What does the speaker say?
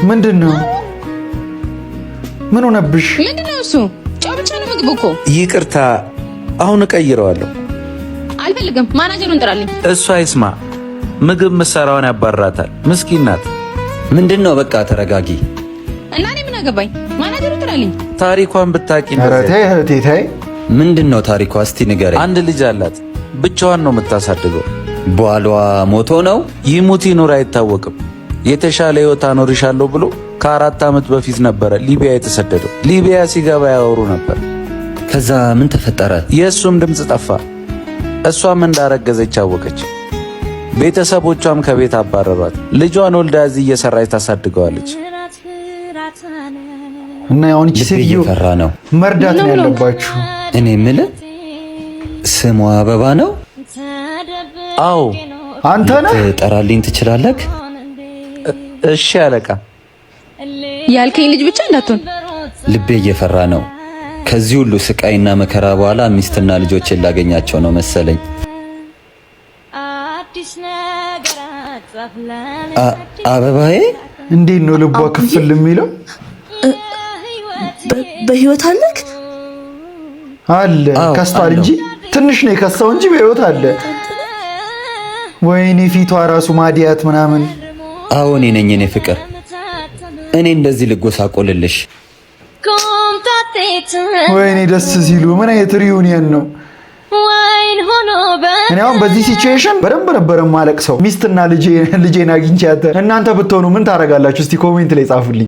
ምንድነው? ምን ሆነብሽ? ምንድነው እሱ? ጨው ብቻ ነው ምግቡ እኮ። ይቅርታ፣ አሁን እቀይረዋለሁ። አልፈልግም። ማናጀሩን ጥራልኝ። እሱ አይስማ። ምግብ ምሰራውን ያባራታል። ምስኪን ናት። ምንድነው? በቃ ተረጋጊ። እና እኔ ምን አገባኝ? ማናጀሩን ጥራልኝ። ታሪኳን ብታቂ ነው። ኧረ ተይ እህቴ ተይ። ምንድነው ታሪኳ? እስቲ ንገረኝ። አንድ ልጅ አላት። ብቻዋን ነው የምታሳድገው። ባሏ ሞቶ ነው? ይሙት ይኑር አይታወቅም። የተሻለ ህይወት አኖርሻለሁ ብሎ ከ4 ዓመት በፊት ነበረ ሊቢያ የተሰደደው። ሊቢያ ሲገባ ያወሩ ነበር። ከዛ ምን ተፈጠረ? የእሱም ድምፅ ጠፋ። እሷም እንዳረገዘች አወቀች። ቤተሰቦቿም ከቤት አባረሯት። ልጇን ወልዳ እዚህ እየሰራች ታሳድገዋለች። እና ያውን እቺ ሴትዮ እየፈራ ነው። መርዳት ነው ያለባችሁ። እኔ የምልህ ስሟ አበባ ነው? አዎ። አንተ ነህ? ጠራልኝ ትችላለህ? እሺ አለቃ። ያልከኝ ልጅ ብቻ እንዳትሆን። ልቤ እየፈራ ነው። ከዚህ ሁሉ ስቃይና መከራ በኋላ ሚስትና ልጆችን ላገኛቸው ነው መሰለኝ። አበባዬ እንዴት ነው ልቧ ክፍል የሚለው? በህይወት አለክ? አለ። ከስቷል እንጂ ትንሽ ነው የከሳው እንጂ በህይወት አለ። ወይኔ ፊቷ ራሱ ማዲያት ምናምን። አዎ እኔ ነኝ የኔ ፍቅር። እኔ እንደዚህ ልጎሳቆልልሽ። ወይኔ ደስ ሲሉ ምን አይነት ሪዩኒየን ነው? እኔ አሁን በዚህ ሲቹዌሽን በደንብ ነበር ማለቅ ሰው ሚስትና ልጄን አግኝቻት። እናንተ ብትሆኑ ምን ታደርጋላችሁ? እስቲ ኮሜንት ላይ ጻፉልኝ።